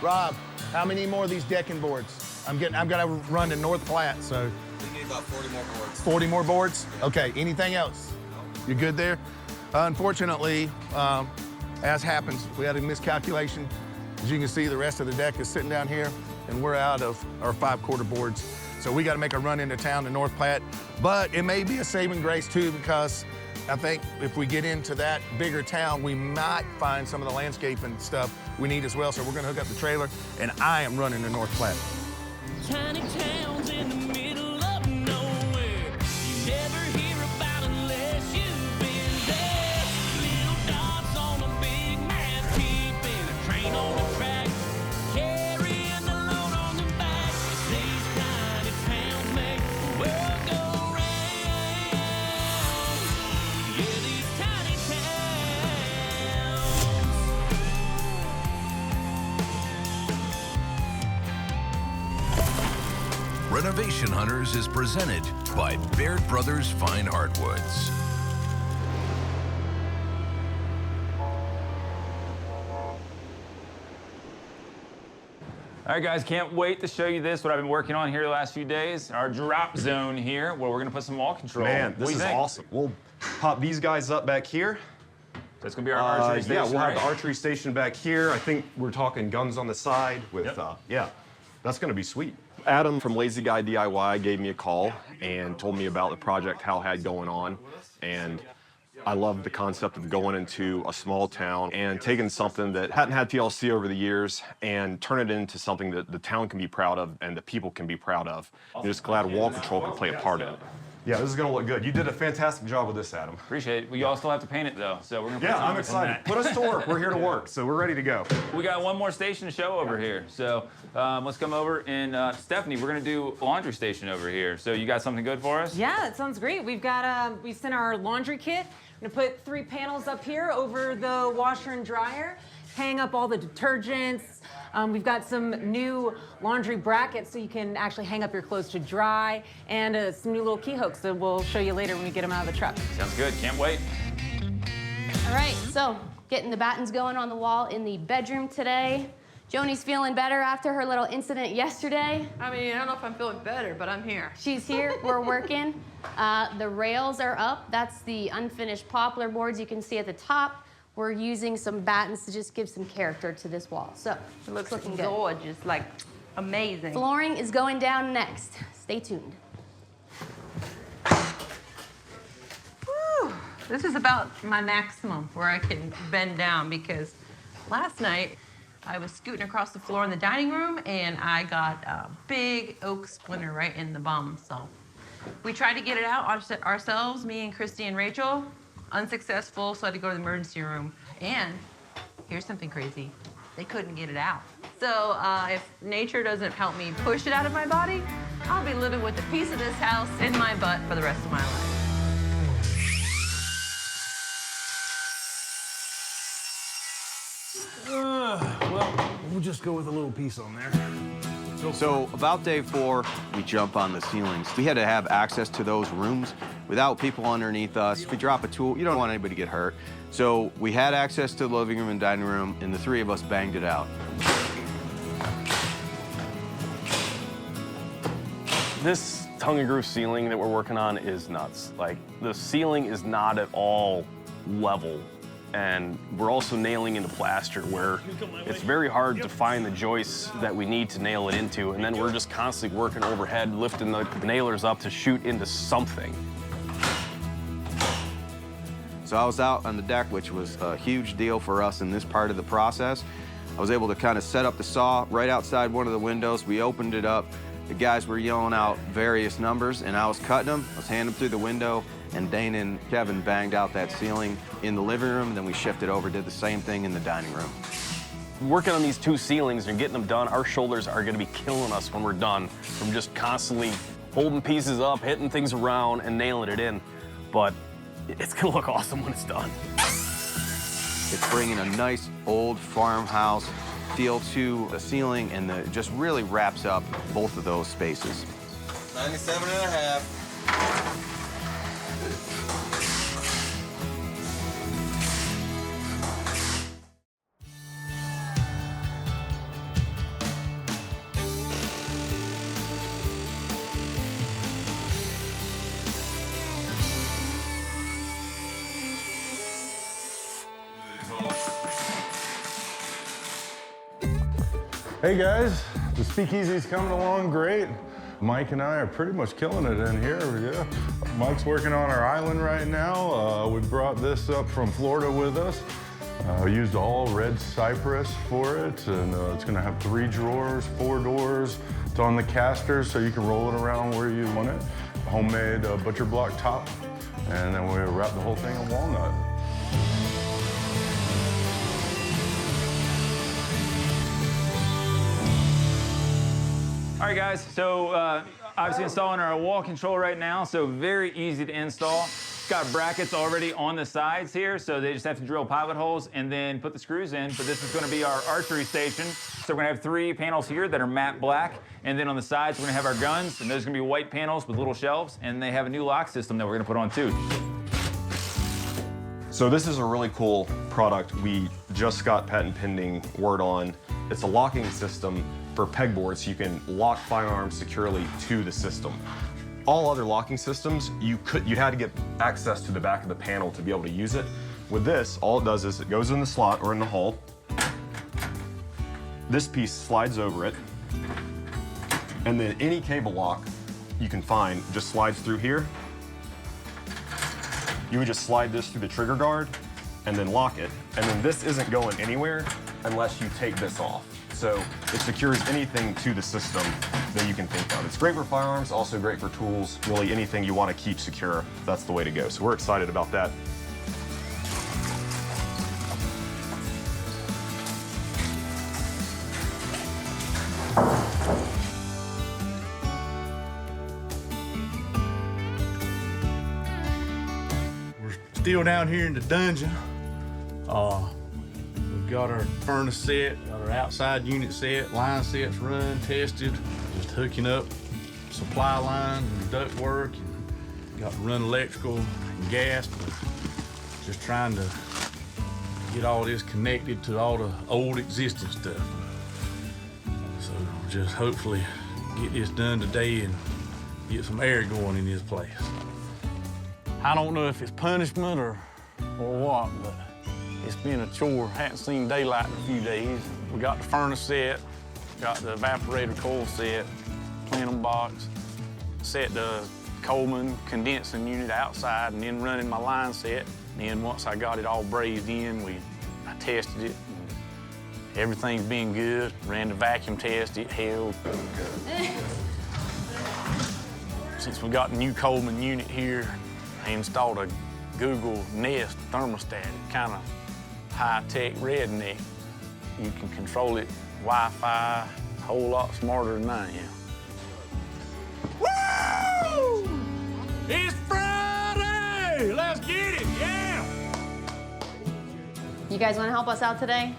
Rob, how many more of these decking boards? I've got to run to North Platte, so. We need about 40 more boards. 40 more boards? Okay, anything else? You good there? Unfortunately, as happens, we had a miscalculation. As you can see, the rest of the deck is sitting down here, and we're out of our 5/4 boards. So we got to make a run into town to North Platte. But it may be a saving grace, too, because I think if we get into that bigger town, we might find some of the landscape and stuff we need as well. So we're going to hook up the trailer, and I am running to North Platte. Tiny towns in the middle of nowhere. You never hear about unless you've been there. Little dots on a big map, keeping a train on the track, carrying the load on the back. These tiny towns make the world go round. Yeah, these tiny towns. Renovation Hunters is presented by Baird Brothers Fine Hardwoods. All right, guys, can't wait to show you this, what I've been working on here the last few days, our drop zone here, where we're gonna put some wall control. Man, this is awesome. We'll pop these guys up back here. That's gonna be our archery station, Yeah, we'll have right? the archery station back here. I think we're talking guns on the side with, yeah, that's gonna be sweet. Adam from Lazy Guy DIY gave me a call and told me about the project Hal had going on, and I love the concept of going into a small town and taking something that hadn't had TLC over the years and turn it into something that the town can be proud of and the people can be proud of. I'm just glad wall control can play a part in it. Yeah, this is gonna look good. You did a fantastic job with this, Adam. Appreciate it. We all still have to paint it, though, so we're gonna put Yeah, some I'm effort in excited. that. Put us to work. We're here to work, so we're ready to go. We got one more station to show over here. So let's come over and Stephanie, we're gonna do a laundry station over here. So you got something good for us? Yeah, that sounds great. We've got, we sent our laundry kit. I'm gonna put 3 panels up here over the washer and dryer, hang up all the detergents. We've got some new laundry brackets so you can actually hang up your clothes to dry, and some new little key hooks that we'll show you later when we get them out of the truck. Sounds good, can't wait. All right, so getting the battens going on the wall in the bedroom today. Joni's feeling better after her little incident yesterday. I mean, I don't know if I'm feeling better, but I'm here. She's here, we're working. The rails are up. That's the unfinished poplar boards you can see at the top. We're using some battens to just give some character to this wall. So It looks looking gorgeous, like amazing. Flooring is going down next. Stay tuned. Whew. This is about my maximum where I can bend down, because last night I was scooting across the floor in the dining room and I got a big oak splinter right in the bum. So we tried to get it out ourselves, me and Christy and Rachel. Unsuccessful, so I had to go to the emergency room. And here's something crazy. They couldn't get it out. So if nature doesn't help me push it out of my body, I'll be living with a piece of this house in my butt for the rest of my life. Well, we'll just go with a little piece on there. So about day 4, we jump on the ceilings. We had to have access to those rooms without people underneath us. If we drop a tool, you don't want anybody to get hurt. So we had access to the living room and dining room, and the 3 of us banged it out. This tongue and groove ceiling that we're working on is nuts. Like, the ceiling is not at all level. And we're also nailing into plaster, where it's very hard to find the joists that we need to nail it into, and then we're just constantly working overhead, lifting the nailers up to shoot into something. So I was out on the deck, which was a huge deal for us in this part of the process. I was able to kind of set up the saw right outside one of the windows. We opened it up. The guys were yelling out various numbers, and I was cutting them. I was handing them through the window, and Dana and Kevin banged out that ceiling in the living room. Then we shifted over, did the same thing in the dining room. Working on these 2 ceilings and getting them done, our shoulders are gonna be killing us when we're done from just constantly holding pieces up, hitting things around, and nailing it in. But it's gonna look awesome when it's done. It's bringing a nice old farmhouse feel to the ceiling, and it just really wraps up both of those spaces. 97.5. Hey guys, the speakeasy's coming along great. Mike and I are pretty much killing it in here, yeah. Mike's working on our island right now. We brought this up from Florida with us. We used all red cypress for it, and it's gonna have 3 drawers, 4 doors. It's on the casters, so you can roll it around where you want it. Homemade butcher block top, and then we wrap the whole thing in walnut. All right, guys, so obviously installing our wall control right now, so very easy to install. It's got brackets already on the sides here, so they just have to drill pilot holes and then put the screws in. But this is gonna be our archery station. So we're gonna have 3 panels here that are matte black, and then on the sides, we're gonna have our guns, and those are gonna be white panels with little shelves, and they have a new lock system that we're gonna put on too. So this is a really cool product we just got patent pending word on. It's a locking system for pegboards, so you can lock firearms securely to the system. All other locking systems, you had to get access to the back of the panel to be able to use it. With this, all it does is it goes in the slot or in the hole. This piece slides over it, and then any cable lock you can find just slides through here. You would just slide this through the trigger guard and then lock it. And then this isn't going anywhere unless you take this off. So it secures anything to the system that you can think of. It's great for firearms, also great for tools, really anything you want to keep secure, that's the way to go. So we're excited about that. We're still down here in the dungeon. We've got our furnace set, got our outside unit set, line sets run, tested, just hooking up supply lines and duct work, and got to run electrical and gas, but just trying to get all this connected to all the old existing stuff. So just hopefully get this done today and get some air going in this place. I don't know if it's punishment or what, but it's been a chore. Hadn't seen daylight in a few days. We got the furnace set, got the evaporator coil set, plenum box, set the Coleman condensing unit outside, and then running my line set. And then once I got it all brazed in, I tested it. And everything's been good. Ran the vacuum test, it held. Since we got the new Coleman unit here, I installed a Google Nest thermostat, kind of high-tech redneck. You can control it Wi-Fi, a whole lot smarter than I am. Woo! It's Friday! Let's get it, yeah! You guys want to help us out today?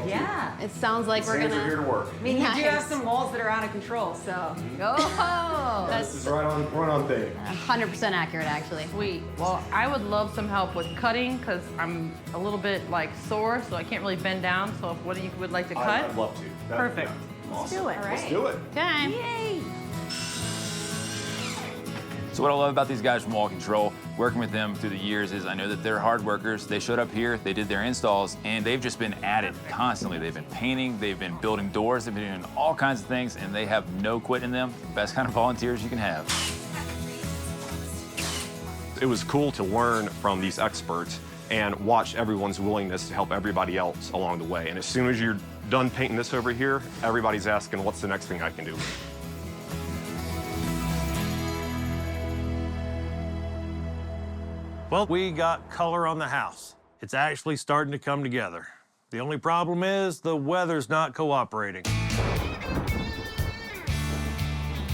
Yeah. It sounds like we're gonna. Here to work. I mean, you do have some walls that are out of control, so. Oh, This is right on thing. 100% accurate, actually. Sweet. Well, I would love some help with cutting because I'm a little bit like sore, so I can't really bend down. So if one of you would like to cut. I'd love to. Perfect. Let's do it. Let's do it. Okay. Yay! So what I love about these guys from Wall Control, working with them through the years, is I know that they're hard workers. They showed up here, they did their installs, and they've just been at it constantly. They've been painting, they've been building doors, they've been doing all kinds of things, and they have no quit in them. The best kind of volunteers you can have. It was cool to learn from these experts and watch everyone's willingness to help everybody else along the way. And as soon as you're done painting this over here, everybody's asking, what's the next thing I can do? Well, we got color on the house. It's actually starting to come together. The only problem is the weather's not cooperating.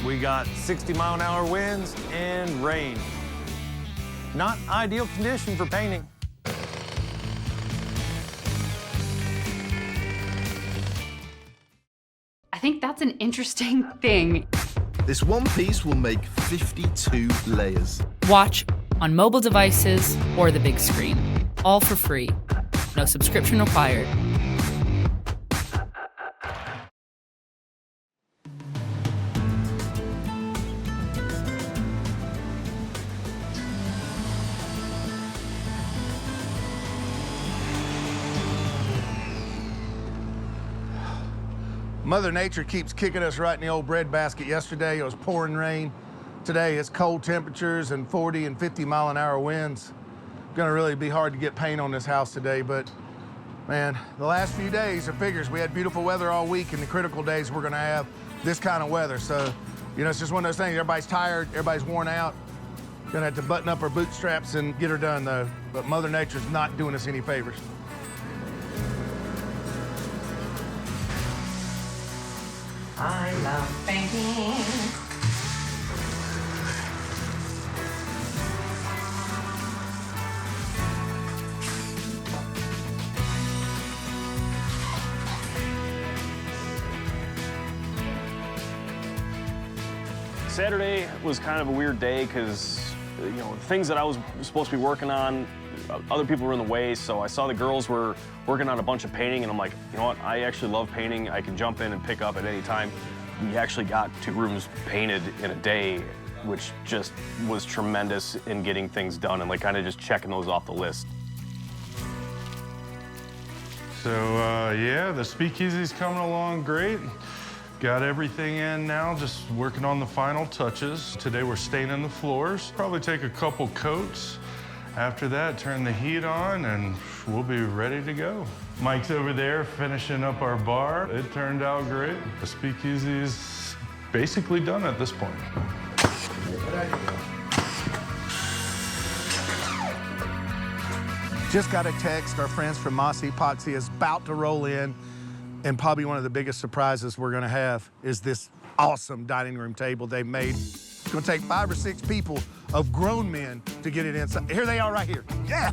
We got 60-mile-an-hour winds and rain. Not ideal condition for painting. I think that's an interesting thing. This one piece will make 52 layers. Watch on mobile devices or the big screen. All for free. No subscription required. Mother Nature keeps kicking us right in the old breadbasket. Yesterday it was pouring rain. Today it's cold temperatures and 40 and 50 mile an hour winds. Gonna really be hard to get paint on this house today, but man, the last few days, it figures we had beautiful weather all week, and the critical days we're gonna have this kind of weather. So, you know, it's just one of those things. Everybody's tired, everybody's worn out. Gonna have to button up our bootstraps and get her done though. But Mother Nature's not doing us any favors. I love painting. Saturday was kind of a weird day because, you know, things that I was supposed to be working on, other people were in the way, so I saw the girls were working on a bunch of painting, and I'm like, you know what, I actually love painting. I can jump in and pick up at any time. We actually got 2 rooms painted in a day, which just was tremendous in getting things done and like kind of just checking those off the list. So, yeah, the speakeasy's coming along great. Got everything in now, just working on the final touches. Today we're staining the floors. Probably take a couple coats. After that, turn the heat on and we'll be ready to go. Mike's over there finishing up our bar. It turned out great. The speakeasy is basically done at this point. Just got a text. Our friends from Moss Epoxy is about to roll in. And probably one of the biggest surprises we're gonna have is this awesome dining room table they've made. It's gonna take 5 or 6 people of grown men to get it inside. Here they are right here. Yeah!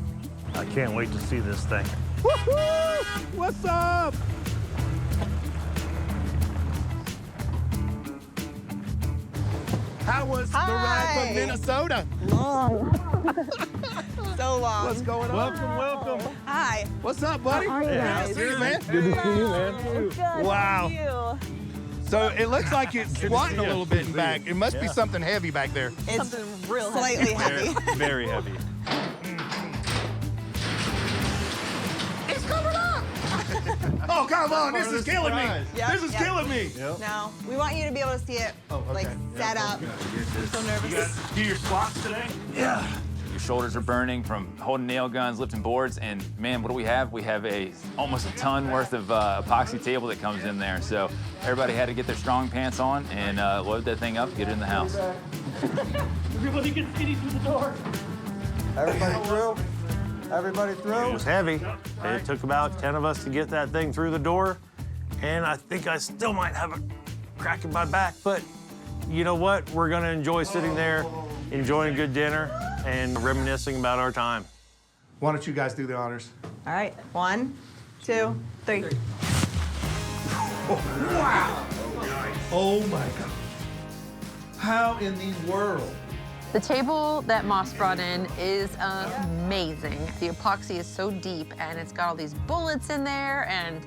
I can't wait to see this thing. Woohoo! What's up? How was the ride from Minnesota? Long. So long. What's going on? Welcome, welcome. Hi. What's up, buddy? How are you guys? Good to see you, man. Good to see you, man. Good. Wow. How are you? So it looks like it's squatting a little bit back. It must be something heavy back there. It's something real slightly heavy. Very heavy. It's coming up! Oh, come on, this is killing me. Yep, This is yep. killing me. No, we want you to be able to see it, like, set up. I'm so nervous. Do your squats today? Yeah. Your shoulders are burning from holding nail guns, lifting boards, and man, what do we have? We have almost a ton worth of epoxy table that comes in there. So everybody had to get their strong pants on and load that thing up, get it in the house. Everybody get skinny through the door. Everybody through? Everybody through? It was heavy. It took about 10 of us to get that thing through the door, and I think I still might have a crack in my back, but you know what? We're gonna enjoy sitting there, enjoying a good dinner, and reminiscing about our time. Why don't you guys do the honors? All right, 1, 2, 3. Wow. Oh my God. How in the world? The table that Moss brought in is amazing. The epoxy is so deep, and it's got all these bullets in there and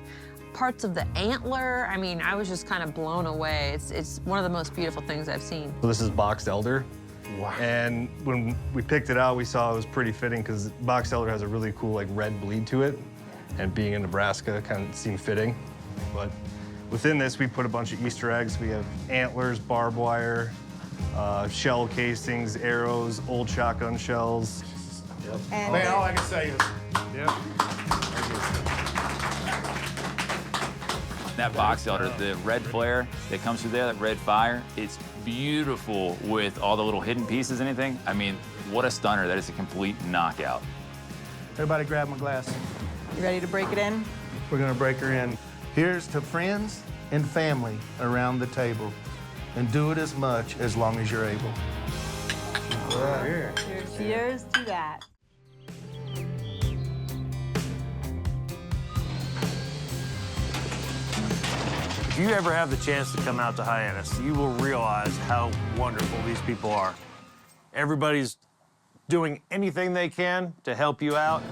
parts of the antler. I mean, I was just kind of blown away. It's one of the most beautiful things I've seen. So this is boxed elder. Wow. And when we picked it out, we saw it was pretty fitting because boxed elder has a really cool like red bleed to it. And being in Nebraska kind of seemed fitting. But within this, we put a bunch of Easter eggs. We have antlers, barbed wire, shell casings, arrows, old shotgun shells. Yep. Man, all I can say is, yeah. That box elder, the red flare that comes through there, that red fire, it's beautiful with all the little hidden pieces and anything. I mean, what a stunner. That is a complete knockout. Everybody grab my glass. You ready to break it in? We're gonna break her in. Here's to friends and family around the table. And do it as much as long as you're able. Yeah. Cheers to that. If you ever have the chance to come out to Hyannis, you will realize how wonderful these people are. Everybody's doing anything they can to help you out.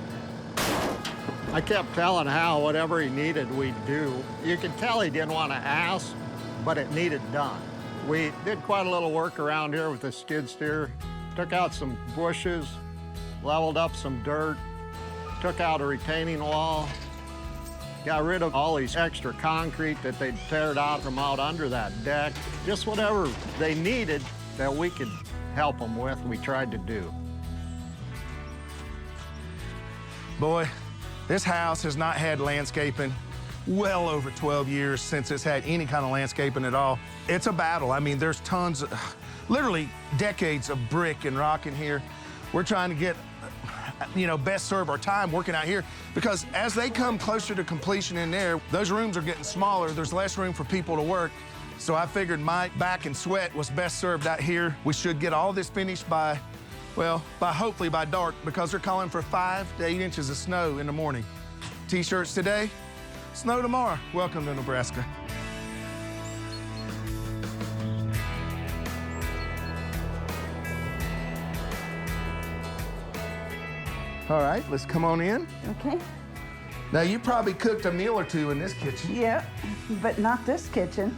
I kept telling Hal whatever he needed, we'd do. You could tell he didn't want to ask, but it needed done. We did quite a little work around here with the skid steer. Took out some bushes, leveled up some dirt, took out a retaining wall, got rid of all these extra concrete that they'd teared out from out under that deck. Just whatever they needed that we could help them with, we tried to do. Boy, this house has not had landscaping well over 12 years since it's had any kind of landscaping at all. It's a battle. I mean, there's tons of, literally decades of brick and rock in here. We're trying to get, best serve our time working out here, because as they come closer to completion in there, those rooms are getting smaller. There's less room for people to work. So I figured my back and sweat was best served out here. We should get all this finished by hopefully by dark, because they're calling for 5 to 8 inches of snow in the morning. T-shirts today, snow tomorrow. Welcome to Nebraska. All right, let's come on in. Okay. Now, you probably cooked a meal or two in this kitchen. Yeah, but not this kitchen.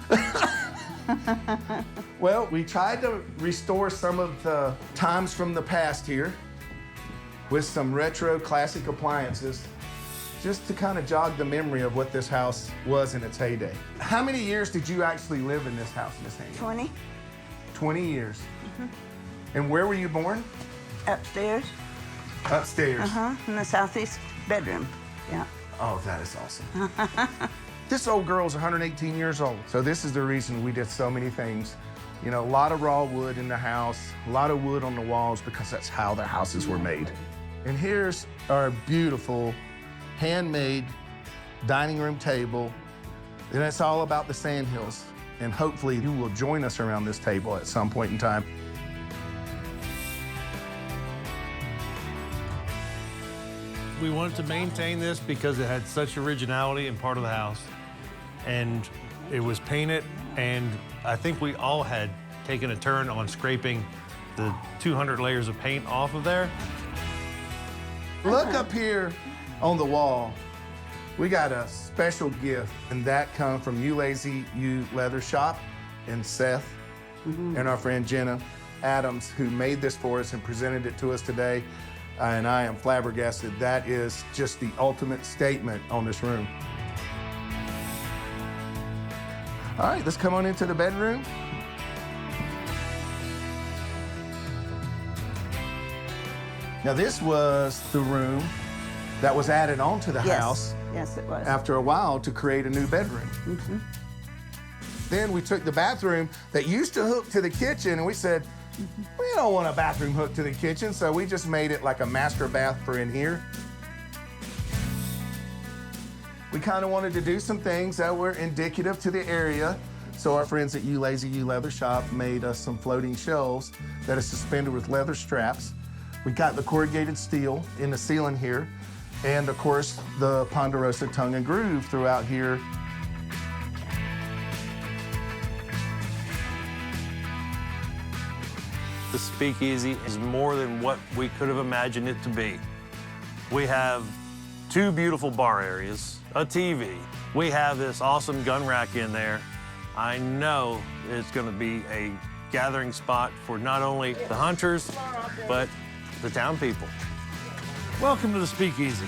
Well, we tried to restore some of the times from the past here with some retro classic appliances, just to kind of jog the memory of what this house was in its heyday. How many years did you actually live in this house, Miss Hyannis? 20. 20 years. And where were you born? Upstairs. Upstairs. In the southeast bedroom. Yeah. Oh, that is awesome. This old girl's 118 years old. So this is the reason we did so many things. A lot of raw wood in the house, a lot of wood on the walls, because that's how the houses were made. And here's our beautiful handmade dining room table. And it's all about the sandhills. And hopefully you will join us around this table at some point in time. We wanted to maintain this because it had such originality in part of the house. And it was painted, and I think we all had taken a turn on scraping the 200 layers of paint off of there. Look up here on the wall. We got a special gift, and that comes from You Lazy You Leather Shop and Seth and our friend Jenna Adams, who made this for us and presented it to us today. And I am flabbergasted. That is just the ultimate statement on this room. All right, let's come on into the bedroom. Now, this was the room that was added onto the house. Yes, it was. After a while, to create a new bedroom. Then we took the bathroom that used to hook to the kitchen, and we said, we don't want a bathroom hooked to the kitchen, so we just made it like a master bath for in here. We kind of wanted to do some things that were indicative to the area. So our friends at You Lazy You Leather Shop made us some floating shelves that are suspended with leather straps. We got the corrugated steel in the ceiling here, and of course, the Ponderosa tongue and groove throughout here. The speakeasy is more than what we could have imagined it to be. We have 2 beautiful bar areas, a TV. We have this awesome gun rack in there. I know it's going to be a gathering spot for not only the hunters, but the town people. Welcome to the speakeasy.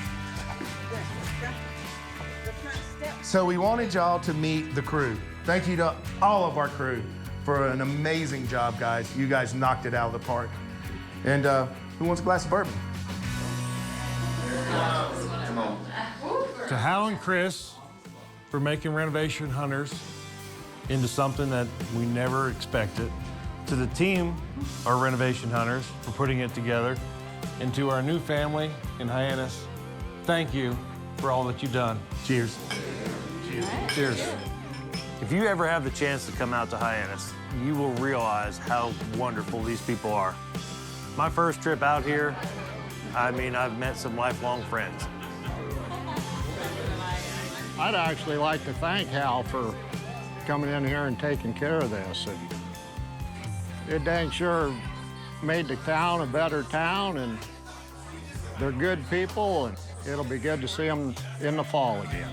So we wanted y'all to meet the crew. Thank you to all of our crew for an amazing job, guys. You guys knocked it out of the park. And who wants a glass of bourbon? To Hal and Chris for making Renovation Hunters into something that we never expected. To the team, our Renovation Hunters, for putting it together. And to our new family in Hyannis, thank you for all that you've done. Cheers. Cheers. Cheers. If you ever have the chance to come out to Hyannis, you will realize how wonderful these people are. My first trip out here, I mean, I've met some lifelong friends. I'd actually like to thank Hal for coming in here and taking care of this. And it dang sure made the town a better town, and they're good people, and it'll be good to see them in the fall again.